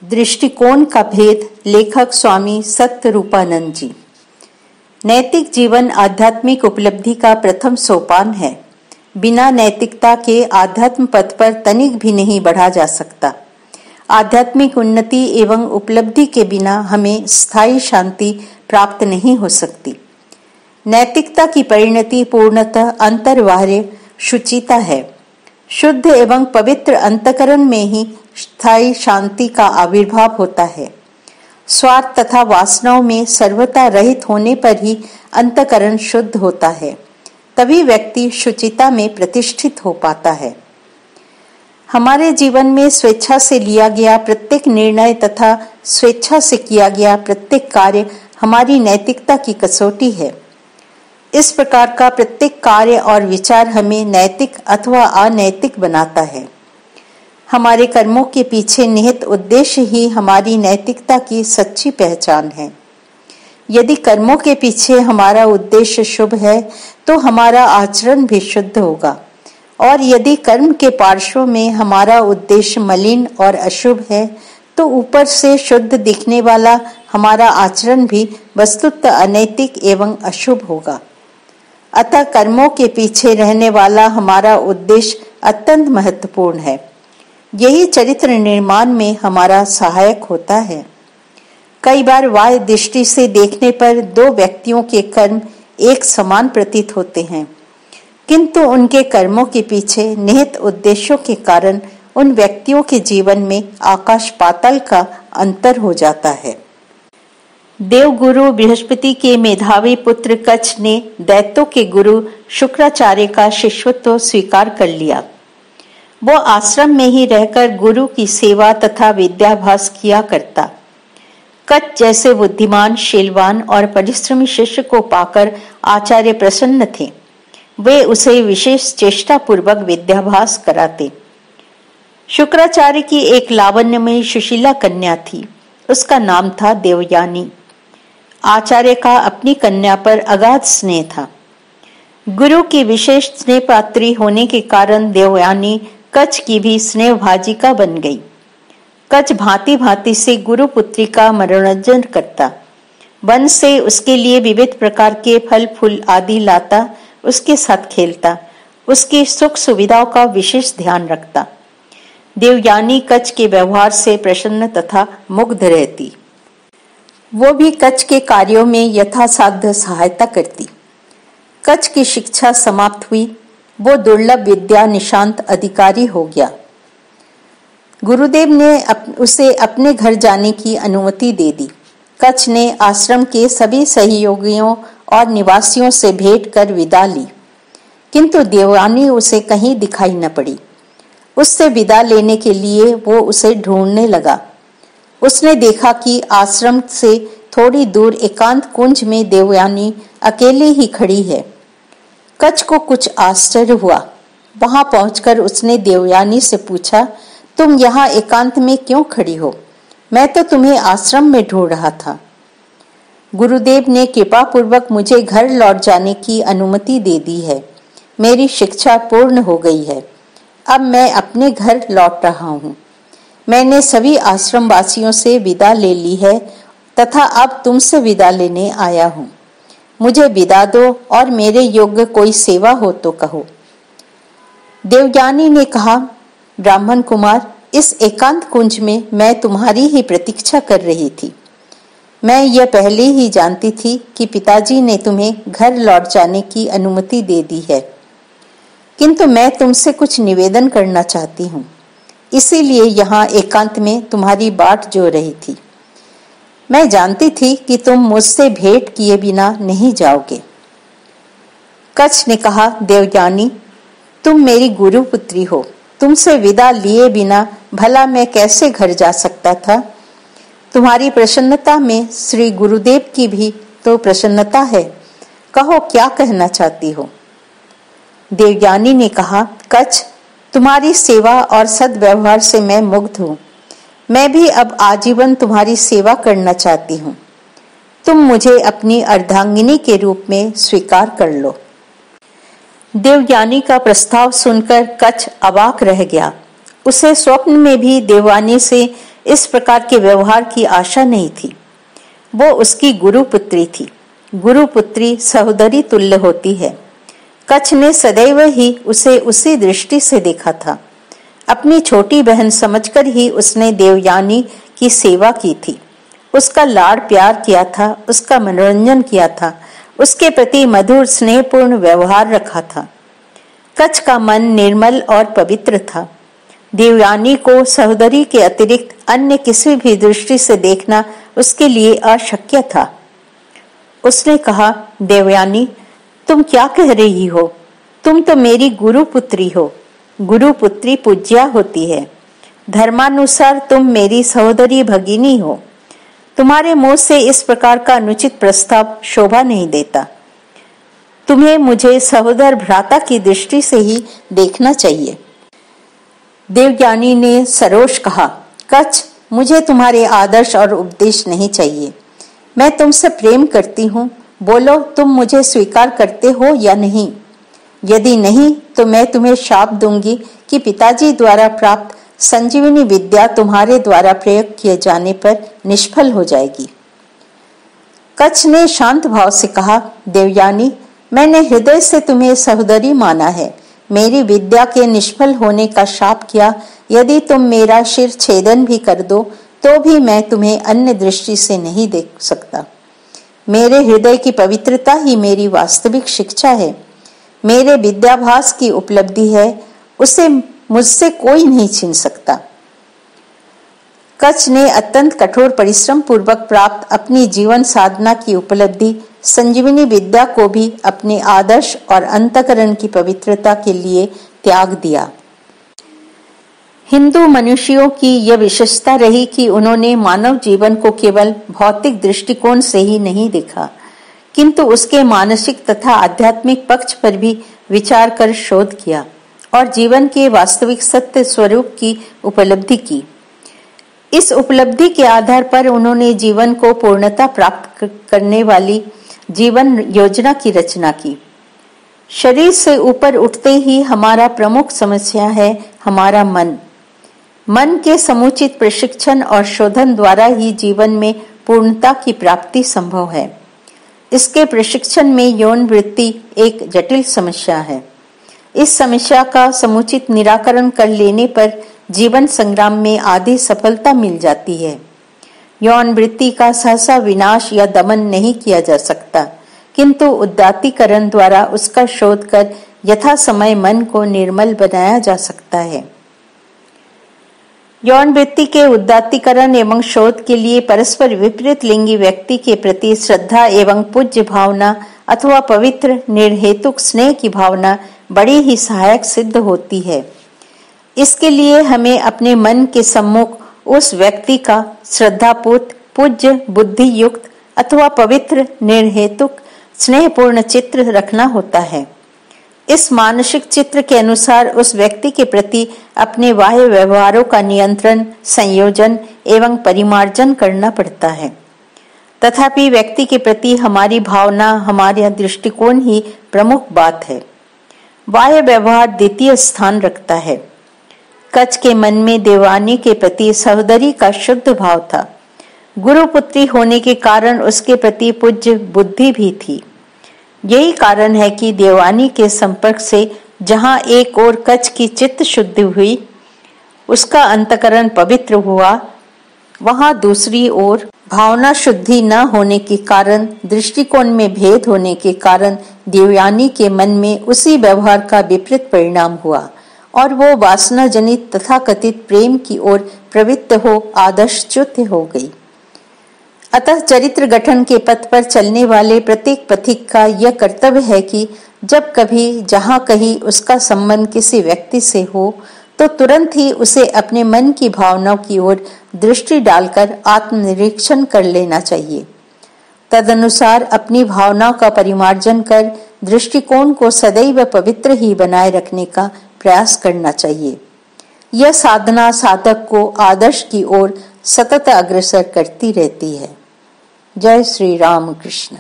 दृष्टिकोण का भेद। लेखक स्वामी सत्यरूपानंद जी। नैतिक जीवन आध्यात्मिक उपलब्धि का प्रथम सोपान है। बिना नैतिकता के आध्यात्म पथ पर तनिक भी नहीं बढ़ा जा सकता। आध्यात्मिक उन्नति एवं उपलब्धि के बिना हमें स्थायी शांति प्राप्त नहीं हो सकती। नैतिकता की परिणति पूर्णतः अंतर्बाह्य शुचिता है। शुद्ध एवं पवित्र अंतःकरण में ही स्थायी शांति का आविर्भाव होता है। स्वार्थ तथा वासनाओं में सर्वथा रहित होने पर ही अंतःकरण शुद्ध होता है। तभी व्यक्ति शुचिता में प्रतिष्ठित हो पाता है। हमारे जीवन में स्वेच्छा से लिया गया प्रत्येक निर्णय तथा स्वेच्छा से किया गया प्रत्येक कार्य हमारी नैतिकता की कसौटी है। इस प्रकार का प्रत्येक कार्य और विचार हमें नैतिक अथवा अनैतिक बनाता है। हमारे कर्मों के पीछे निहित उद्देश्य ही हमारी नैतिकता की सच्ची पहचान है। यदि कर्मों के पीछे हमारा उद्देश्य शुभ है तो हमारा आचरण भी शुद्ध होगा, और यदि कर्म के पार्श्व में हमारा उद्देश्य मलिन और अशुभ है तो ऊपर से शुद्ध दिखने वाला हमारा आचरण भी वस्तुतः अनैतिक एवं अशुभ होगा। अतः कर्मों के पीछे रहने वाला हमारा उद्देश्य अत्यंत महत्वपूर्ण है। यही चरित्र निर्माण में हमारा सहायक होता है। कई बार बाह्य दृष्टि से देखने पर दो व्यक्तियों के कर्म एक समान प्रतीत होते हैं, किंतु उनके कर्मों के पीछे निहित उद्देश्यों के कारण उन व्यक्तियों के जीवन में आकाश पाताल का अंतर हो जाता है। देवगुरु बृहस्पति के मेधावी पुत्र कच्छ ने दैत्यों के गुरु शुक्राचार्य का शिष्यत्व स्वीकार कर लिया। वो आश्रम में ही रहकर गुरु की सेवा तथा विद्याभ्यास किया करता। कच्छ जैसे बुद्धिमान, शीलवान और परिश्रमी शिष्य को पाकर आचार्य प्रसन्न थे। वे उसे विशेष चेष्टा पूर्वक विद्याभ्यास कराते। शुक्राचार्य की एक लावण्यमयी सुशीला कन्या थी। उसका नाम था देवयानी। आचार्य का अपनी कन्या पर अगाध स्नेह था। गुरु की विशेष स्नेह पात्री होने के कारण देवयानी कच्छ की भी स्नेह भाजिका बन गई। कच्छ भांति भांति से गुरु पुत्री का मनोरंजन करता। वन से उसके लिए विविध प्रकार के फल फूल आदि लाता, उसके साथ खेलता, उसकी सुख सुविधाओं का विशेष ध्यान रखता। देवयानी कच्छ के व्यवहार से प्रसन्न तथा मुग्ध रहती। वो भी कच्छ के कार्यों में यथासाध्य सहायता करती। कच्छ की शिक्षा समाप्त हुई। वो दुर्लभ विद्या निशांत अधिकारी हो गया। गुरुदेव ने उसे अपने घर जाने की अनुमति दे दी। कच्छ ने आश्रम के सभी सहयोगियों और निवासियों से भेंट कर विदा ली, किंतु देवयानी उसे कहीं दिखाई न पड़ी। उससे विदा लेने के लिए वो उसे ढूंढने लगा। उसने देखा कि आश्रम से थोड़ी दूर एकांत कुंज में देवयानी अकेले ही खड़ी है। कच्छ को कुछ आश्चर्य हुआ। वहां पहुंचकर उसने देवयानी से पूछा, तुम यहाँ एकांत में क्यों खड़ी हो? मैं तो तुम्हें आश्रम में ढूंढ रहा था। गुरुदेव ने कृपा पूर्वक मुझे घर लौट जाने की अनुमति दे दी है। मेरी शिक्षा पूर्ण हो गई है। अब मैं अपने घर लौट रहा हूँ। मैंने सभी आश्रम वासियों से विदा ले ली है तथा अब तुमसे विदा लेने आया हूँ। मुझे विदा दो और मेरे योग्य कोई सेवा हो तो कहो। देवयानी ने कहा, ब्राह्मण कुमार, इस एकांत कुंज में मैं तुम्हारी ही प्रतीक्षा कर रही थी। मैं यह पहले ही जानती थी कि पिताजी ने तुम्हें घर लौट जाने की अनुमति दे दी है, किंतु मैं तुमसे कुछ निवेदन करना चाहती हूँ। इसीलिए यहाँ एकांत में तुम्हारी बाट जो रही थी। मैं जानती थी कि तुम मुझसे भेंट किए बिना नहीं जाओगे। कच्छ ने कहा, देवयानी, तुम मेरी गुरु पुत्री हो। तुमसे विदा लिए बिना भला मैं कैसे घर जा सकता था? तुम्हारी प्रसन्नता में श्री गुरुदेव की भी तो प्रसन्नता है। कहो, क्या कहना चाहती हो? देवयानी ने कहा, कच्छ, तुम्हारी सेवा और सद्व्यवहार से मैं मुग्ध हूँ। मैं भी अब आजीवन तुम्हारी सेवा करना चाहती हूँ। तुम मुझे अपनी अर्धांगिनी के रूप में स्वीकार कर लो। देवयानी का प्रस्ताव सुनकर कच्छ अवाक रह गया। उसे स्वप्न में भी देवयानी से इस प्रकार के व्यवहार की आशा नहीं थी। वो उसकी गुरुपुत्री थी। गुरुपुत्री सहोदरी तुल्य होती है। कच्छ ने सदैव ही उसे उसी दृष्टि से देखा था। अपनी छोटी बहन समझकर ही उसने देवयानी की सेवा की थी। उसका लाड़ प्यार किया था, उसका मनोरंजन किया था, उसके प्रति मधुर स्नेहपूर्ण व्यवहार रखा था। कच्छ का मन निर्मल और पवित्र था। देवयानी को सहोदरी के अतिरिक्त अन्य किसी भी दृष्टि से देखना उसके लिए अशक्य था। उसने कहा, देवयानी, तुम क्या कह रही हो? तुम तो मेरी गुरुपुत्री हो। गुरुपुत्री पूज्या होती है। धर्मानुसार तुम मेरी सहोदरी भगिनी हो। तुम्हारे मुंह से इस प्रकार का अनुचित प्रस्ताव शोभा नहीं देता। तुम्हें मुझे सहोदर भ्राता की दृष्टि से ही देखना चाहिए। देवयानी ने सरोष कहा, कच्छ, मुझे तुम्हारे आदर्श और उपदेश नहीं चाहिए। मैं तुमसे प्रेम करती हूँ। बोलो, तुम मुझे स्वीकार करते हो या नहीं? यदि नहीं तो मैं तुम्हें शाप दूंगी कि पिताजी द्वारा प्राप्त संजीवनी विद्या तुम्हारे द्वारा प्रयोग किए जाने पर निष्फल हो जाएगी। कच्छ ने शांत भाव से कहा, देवयानी, मैंने हृदय से तुम्हें सहोदरी माना है। मेरी विद्या के निष्फल होने का शाप किया, यदि तुम मेरा शिर छेदन भी कर दो तो भी मैं तुम्हें अन्य दृष्टि से नहीं देख सकता। मेरे हृदय की पवित्रता ही मेरी वास्तविक शिक्षा है। मेरे विद्याभ्यास की उपलब्धि है, उसे मुझसे कोई नहीं छीन सकता। कच्छ ने अत्यंत कठोर परिश्रम पूर्वक प्राप्त अपनी जीवन साधना की उपलब्धि संजीवनी विद्या को भी अपने आदर्श और अंतःकरण की पवित्रता के लिए त्याग दिया। हिंदू मनुष्यों की यह विशेषता रही कि उन्होंने मानव जीवन को केवल भौतिक दृष्टिकोण से ही नहीं देखा, किंतु उसके मानसिक तथा आध्यात्मिक पक्ष पर भी विचार कर शोध किया और जीवन के वास्तविक सत्य स्वरूप की उपलब्धि की। इस उपलब्धि के आधार पर उन्होंने जीवन को पूर्णता प्राप्त करने वाली जीवन योजना की रचना की। शरीर से ऊपर उठते ही हमारा प्रमुख समस्या है हमारा मन। मन के समुचित प्रशिक्षण और शोधन द्वारा ही जीवन में पूर्णता की प्राप्ति संभव है। इसके प्रशिक्षण में यौन वृत्ति एक जटिल समस्या है। इस समस्या का समुचित निराकरण कर लेने पर जीवन संग्राम में आधी सफलता मिल जाती है। यौन वृत्ति का सहसा विनाश या दमन नहीं किया जा सकता, किंतु उदात्तीकरण द्वारा उसका शोध कर यथा समय मन को निर्मल बनाया जा सकता है। यौन वृत्ति के उदात्तीकरण एवं शोध के लिए परस्पर विपरीत लिंगी व्यक्ति के प्रति श्रद्धा एवं पूज्य भावना अथवा पवित्र निर्हेतुक स्नेह की भावना बड़ी ही सहायक सिद्ध होती है। इसके लिए हमें अपने मन के सम्मुख उस व्यक्ति का श्रद्धापूत, पूज्य, बुद्धि युक्त अथवा पवित्र निर्हेतुक स्नेहपूर्ण चित्र रखना होता है। इस मानसिक चित्र के अनुसार उस व्यक्ति के प्रति अपने बाह्य व्यवहारों का नियंत्रण, संयोजन एवं परिमार्जन करना पड़ता है। तथापि व्यक्ति के प्रति हमारी भावना, हमारा दृष्टिकोण ही प्रमुख बात है। बाह्य व्यवहार द्वितीय स्थान रखता है। कच्छ के मन में देवयानी के प्रति सहोदरी का शुद्ध भाव था। गुरुपुत्री होने के कारण उसके प्रति पूज्य बुद्धि भी थी। यही कारण है कि देवयानी के संपर्क से जहां एक ओर कच्छ की चित्त शुद्धि हुई, उसका अंतःकरण पवित्र हुआ, वहां दूसरी ओर भावना शुद्धि न होने के कारण, दृष्टिकोण में भेद होने के कारण देवयानी के मन में उसी व्यवहार का विपरीत परिणाम हुआ और वो वासना जनित तथाकथित प्रेम की ओर प्रवृत्त हो आदर्शच्युत हो गई। अतः चरित्र गठन के पथ पर चलने वाले प्रत्येक पथिक का यह कर्तव्य है कि जब कभी जहां कहीं उसका संबंध किसी व्यक्ति से हो तो तुरंत ही उसे अपने मन की भावनाओं की ओर दृष्टि डालकर आत्मनिरीक्षण कर लेना चाहिए। तदनुसार अपनी भावनाओं का परिमार्जन कर दृष्टिकोण को सदैव पवित्र ही बनाए रखने का प्रयास करना चाहिए। यह साधना साधक को आदर्श की ओर सतत अग्रसर करती रहती है। जय श्री राम कृष्ण।